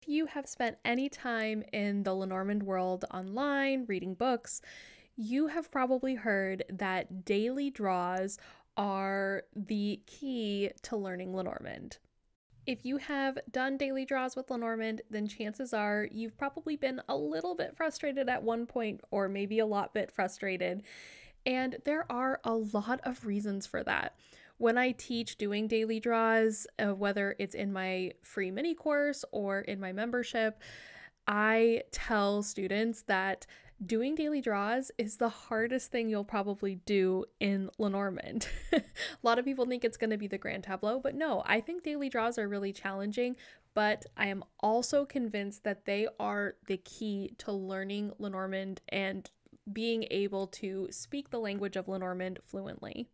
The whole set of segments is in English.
If you have spent any time in the Lenormand world online, reading books, you have probably heard that daily draws are the key to learning Lenormand. If you have done daily draws with Lenormand, then chances are you've probably been a little bit frustrated at one point, or maybe a lot bit frustrated. And there are a lot of reasons for that. When I teach doing daily draws, whether it's in my free mini course or in my membership, I tell students that doing daily draws is the hardest thing you'll probably do in Lenormand. A lot of people think it's going to be the grand tableau, but no, I think daily draws are really challenging, but I am also convinced that they are the key to learning Lenormand and being able to speak the language of Lenormand fluently.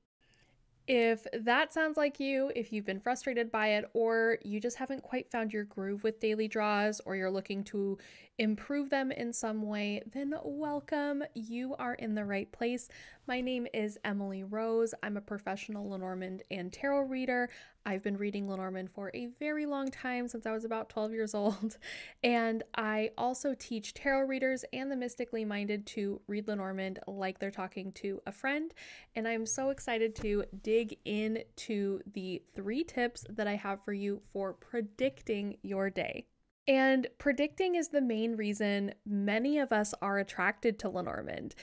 If that sounds like you, if you've been frustrated by it, or you just haven't quite found your groove with daily draws, or you're looking to improve them in some way, then welcome. You are in the right place. My name is Emily Rose. I'm a professional Lenormand and tarot reader. I've been reading Lenormand for a very long time, since I was about 12 years old. And I also teach tarot readers and the mystically minded to read Lenormand like they're talking to a friend. And I'm so excited to dig into the 3 tips that I have for you for predicting your day. And predicting is the main reason many of us are attracted to Lenormand.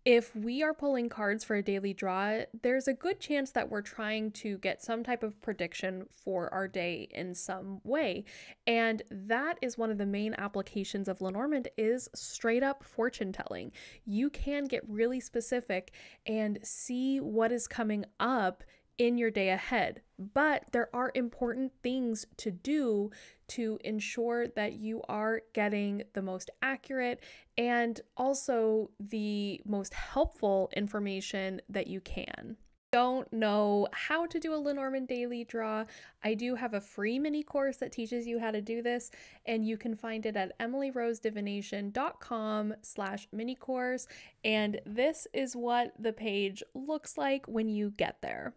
If we are pulling cards for a daily draw, there's a good chance that we're trying to get some type of prediction for our day in some way. And that is one of the main applications of Lenormand, is straight up fortune telling. You can get really specific and see what is coming up in your day ahead. But there are important things to do to ensure that you are getting the most accurate and also the most helpful information that you can. Don't know how to do a Lenormand daily draw, I do have a free mini course that teaches you how to do this, and you can find it at emilyrosedivination.com/mini course. And this is what the page looks like when you get there.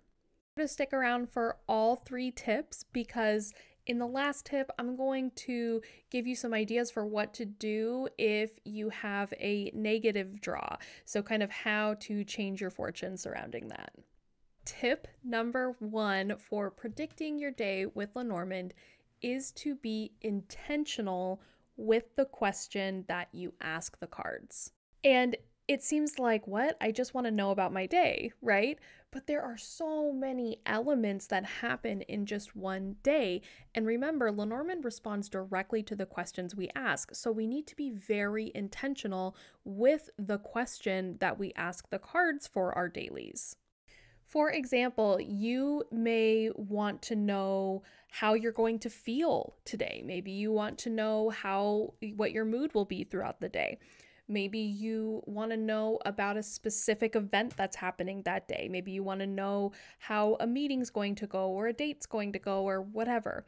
To stick around for all 3 tips, because in the last tip, I'm going to give you some ideas for what to do if you have a negative draw. So kind of how to change your fortune surrounding that. Tip number 1 for predicting your day with Lenormand is to be intentional with the question that you ask the cards. And it seems like, what? I just want to know about my day, right? But there are so many elements that happen in just one day. And remember, Lenormand responds directly to the questions we ask. So we need to be very intentional with the question that we ask the cards for our dailies. For example, you may want to know how you're going to feel today. Maybe you want to know what your mood will be throughout the day. Maybe you want to know about a specific event that's happening that day. Maybe you want to know how a meeting's going to go, or a date's going to go, or whatever.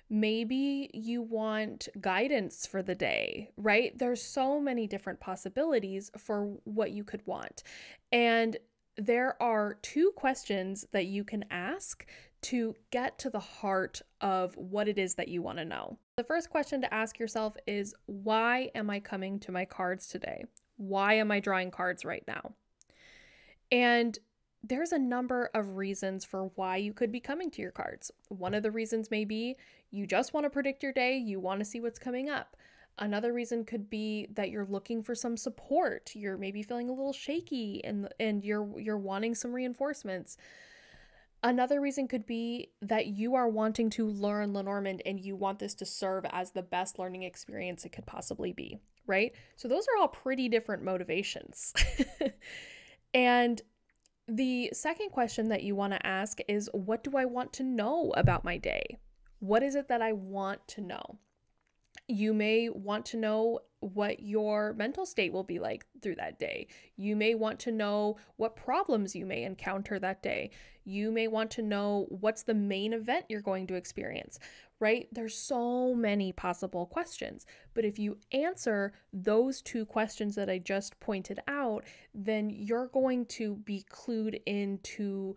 Maybe you want guidance for the day, right? There's so many different possibilities for what you could want. And there are 2 questions that you can ask to get to the heart of what it is that you want to know. The first question to ask yourself is, why am I coming to my cards today? Why am I drawing cards right now? And there's a number of reasons for why you could be coming to your cards. One of the reasons may be you just want to predict your day, you want to see what's coming up. Another reason could be that you're looking for some support. You're maybe feeling a little shaky and you're wanting some reinforcements. Another reason could be that you are wanting to learn Lenormand and you want this to serve as the best learning experience it could possibly be, right? So those are all pretty different motivations. And the second question that you want to ask is, what do I want to know about my day? What is it that I want to know? You may want to know what your mental state will be like through that day. You may want to know what problems you may encounter that day. You may want to know what's the main event you're going to experience, right? There's so many possible questions. But if you answer those 2 questions that I just pointed out, then you're going to be clued into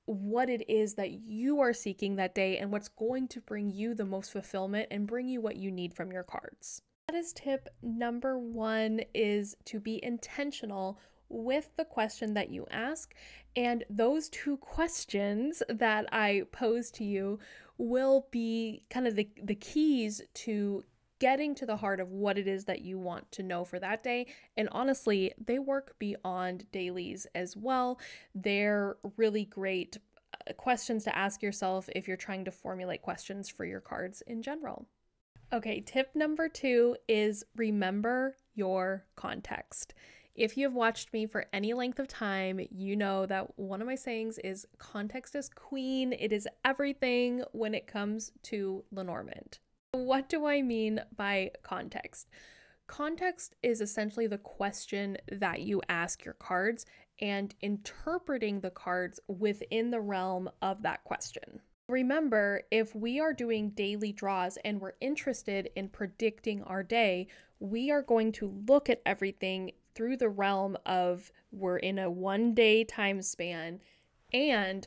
what it is that you are seeking that day and what's going to bring you the most fulfillment and bring you what you need from your cards. That is tip number 1, is to be intentional with the question that you ask. And those 2 questions that I pose to you will be kind of the keys to getting to the heart of what it is that you want to know for that day. And honestly, they work beyond dailies as well. They're really great questions to ask yourself if you're trying to formulate questions for your cards in general. Okay, tip number 2 is remember your context. If you have watched me for any length of time, you know that one of my sayings is context is queen. It is everything when it comes to Lenormand. What do I mean by context? Context is essentially the question that you ask your cards and interpreting the cards within the realm of that question. Remember, if we are doing daily draws and we're interested in predicting our day, we are going to look at everything through the realm of we're in a 1-day time span and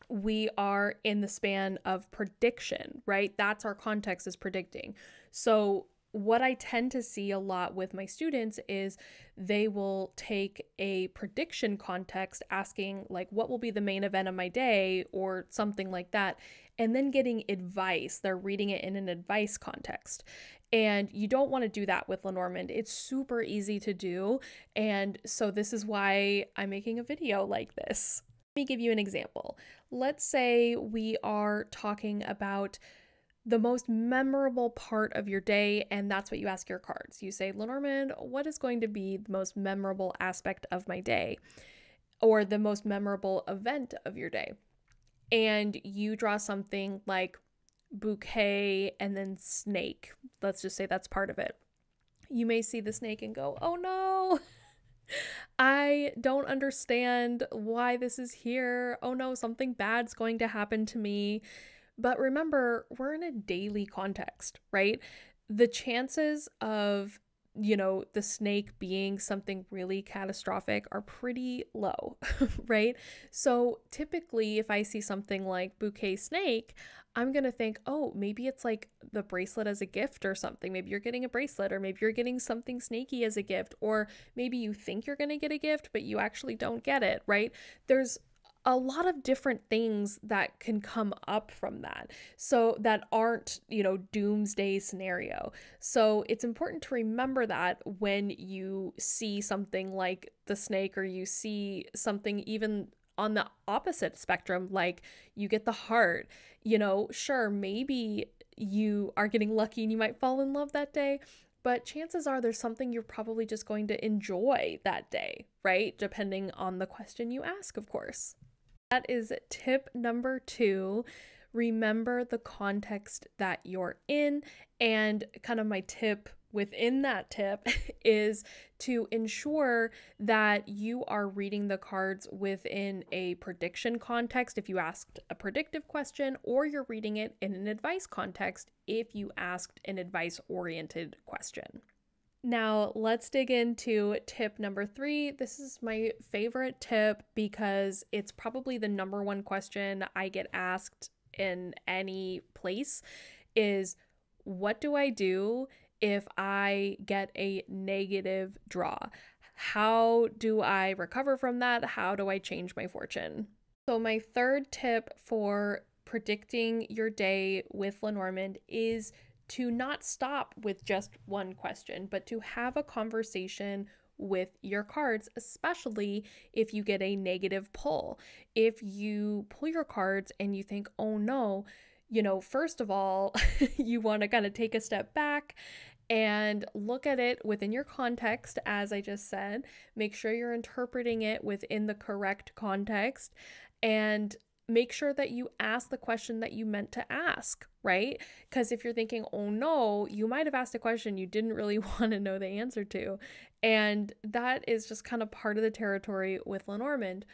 we are in the span of prediction, right? That's our context, is predicting. So what I tend to see a lot with my students is they will take a prediction context asking like, what will be the main event of my day or something like that, and then getting advice. They're reading it in an advice context. And you don't want to do that with Lenormand. It's super easy to do. And so this is why I'm making a video like this. Let me give you an example. Let's say we are talking about the most memorable part of your day, and that's what you ask your cards. You say, Lenormand, what is going to be the most memorable aspect of my day? Or the most memorable event of your day? And you draw something like bouquet and then snake. Let's just say that's part of it. You may see the snake and go, oh no, I don't understand why this is here. Oh no, something bad's going to happen to me. But remember, we're in a daily context, right? The chances of, the snake being something really catastrophic are pretty low, right? So typically, if I see something like bouquet snake, I'm going to think, oh, maybe it's like the bracelet as a gift or something. Maybe you're getting a bracelet, or maybe you're getting something snaky as a gift, or maybe you think you're going to get a gift, but you actually don't get it, right? There's a lot of different things that can come up from that. So that aren't, doomsday scenario. So it's important to remember that when you see something like the snake, or you see something even on the opposite spectrum, like you get the heart, sure, maybe you are getting lucky and you might fall in love that day, but chances are there's something you're probably just going to enjoy that day, right? Depending on the question you ask, of course. That is tip number 2. Remember the context that you're in. And kind of my tip within that tip is to ensure that you are reading the cards within a prediction context if you asked a predictive question, or you're reading it in an advice context if you asked an advice-oriented question. Now, let's dig into tip number 3. This is my favorite tip because it's probably the number 1 question I get asked in any place is, what do I do if I get a negative draw? How do I recover from that? How do I change my fortune? So my third tip for predicting your day with Lenormand is to not stop with just one question, but to have a conversation with your cards, especially if you get a negative pull. If you pull your cards and you think, oh no, first of all, you want to kind of take a step back and look at it within your context, as I just said. Make sure you're interpreting it within the correct context, and make sure that you ask the question that you meant to ask, right? Because if you're thinking, oh no, you might have asked a question you didn't really want to know the answer to. And that is just kind of part of the territory with Lenormand.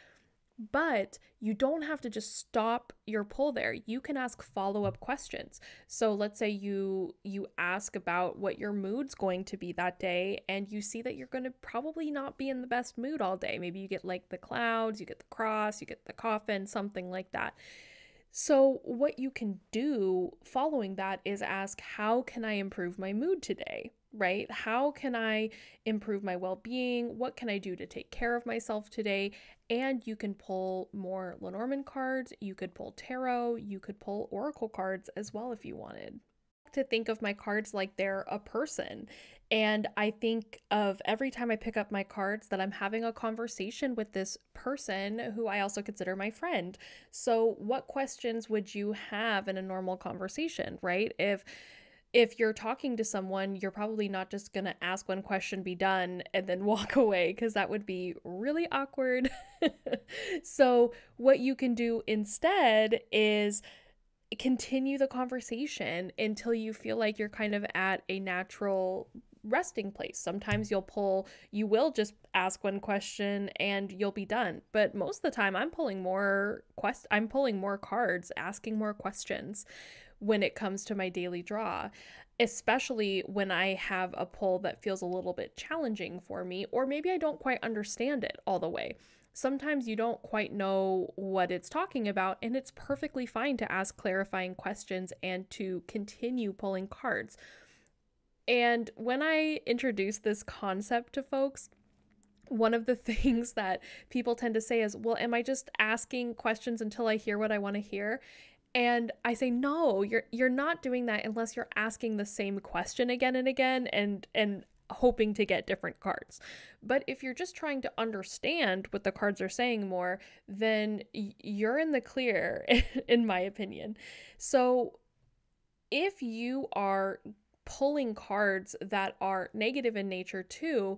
But you don't have to just stop your pull there. You can ask follow-up questions. So let's say you ask about what your mood's going to be that day, and you see that you're going to probably not be in the best mood all day. Maybe you get like the clouds, you get the cross, you get the coffin, something like that. So what you can do following that is ask, how can I improve my mood today? Right? How can I improve my well-being? What can I do to take care of myself today? And you can pull more Lenormand cards, you could pull tarot, you could pull oracle cards as well if you wanted. To think of my cards like they're a person. And I think of every time I pick up my cards that I'm having a conversation with this person who I also consider my friend. So what questions would you have in a normal conversation, right? If you're talking to someone, you're probably not just going to ask one question, be done, and then walk away, because that would be really awkward. So what you can do instead is continue the conversation until you feel like you're kind of at a natural resting place. Sometimes you will just ask one question and you'll be done. But most of the time I'm pulling more cards, asking more questions when it comes to my daily draw, especially when I have a pull that feels a little bit challenging for me, or maybe I don't quite understand it all the way. Sometimes you don't quite know what it's talking about, and it's perfectly fine to ask clarifying questions and to continue pulling cards. And when I introduce this concept to folks, one of the things that people tend to say is, well, am I just asking questions until I hear what I want to hear? And I say, no, you're not doing that unless you're asking the same question again and again and hoping to get different cards. But if you're just trying to understand what the cards are saying more, then you're in the clear, in my opinion. So if you are pulling cards that are negative in nature too,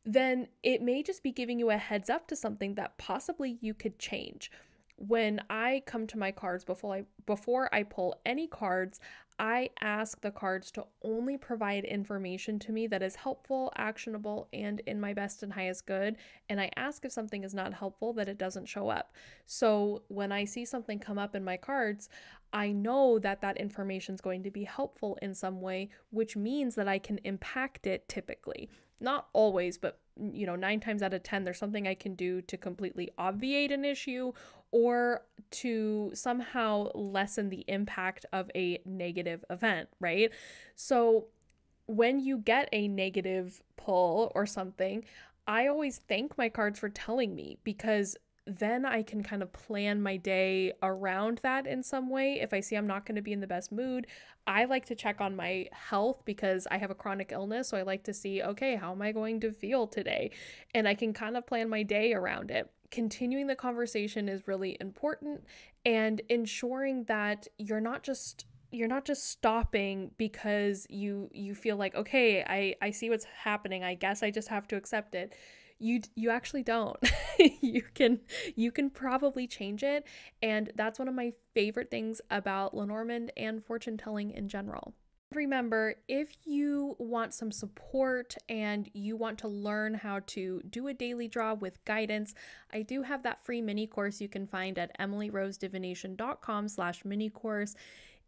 then it may just be giving you a heads up to something that possibly you could change. When I come to my cards, before I pull any cards, I ask the cards to only provide information to me that is helpful, actionable, and in my best and highest good. And I ask if something is not helpful, that it doesn't show up. So when I see something come up in my cards, I know that that information is going to be helpful in some way, which means that I can impact it typically. Not always, but 9 times out of 10, there's something I can do to completely obviate an issue or to somehow lessen the impact of a negative event, right? So when you get a negative pull or something, I always thank my cards for telling me, because then I can kind of plan my day around that in some way. If I see I'm not going to be in the best mood, I like to check on my health because I have a chronic illness. So I like to see, okay, how am I going to feel today? And I can kind of plan my day around it. Continuing the conversation is really important, and ensuring that you're not just stopping because you feel like, okay, I see what's happening, I guess I just have to accept it. You actually don't. you can probably change it, and that's one of my favorite things about Lenormand and fortune telling in general. Remember, if you want some support and you want to learn how to do a daily draw with guidance, I do have that free mini course you can find at emilyrosedivination.com/mini course.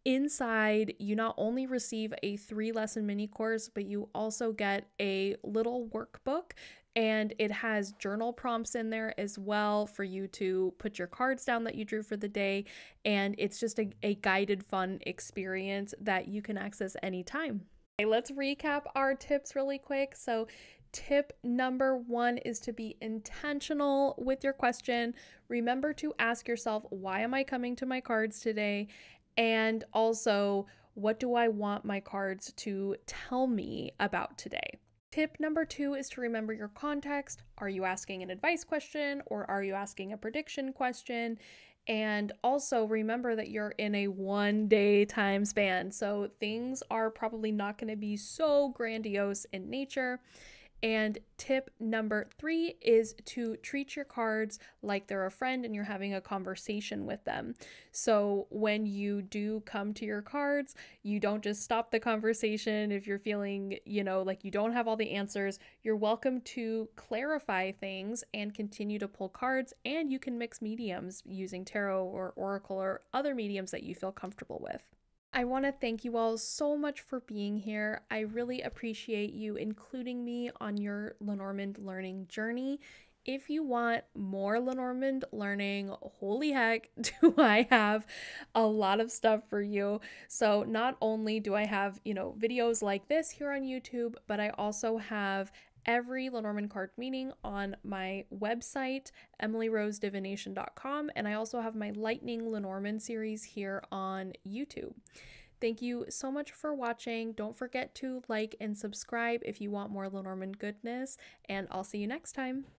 Inside, you not only receive a 3-lesson mini course, but you also get a little workbook, and it has journal prompts in there as well for you to put your cards down that you drew for the day. And it's just a guided, fun experience that you can access anytime. Okay, let's recap our tips really quick. So tip number 1 is to be intentional with your question. Remember to ask yourself, why am I coming to my cards today? And also, what do I want my cards to tell me about today? Tip number 2 is to remember your context. Are you asking an advice question or are you asking a prediction question? And also remember that you're in a 1-day time span, so things are probably not going to be so grandiose in nature. And tip number 3 is to treat your cards like they're a friend and you're having a conversation with them. So when you do come to your cards, you don't just stop the conversation if you're feeling, like you don't have all the answers. You're welcome to clarify things and continue to pull cards, and you can mix mediums using tarot or oracle or other mediums that you feel comfortable with. I want to thank you all so much for being here. I really appreciate you including me on your Lenormand learning journey. If you want more Lenormand learning, holy heck, do I have a lot of stuff for you. So not only do I have, videos like this here on YouTube, but I also have every Lenormand card meaning on my website, emilyrosedivination.com, and I also have my Lightning Lenormand series here on YouTube. Thank you so much for watching. Don't forget to like and subscribe if you want more Lenormand goodness, and I'll see you next time.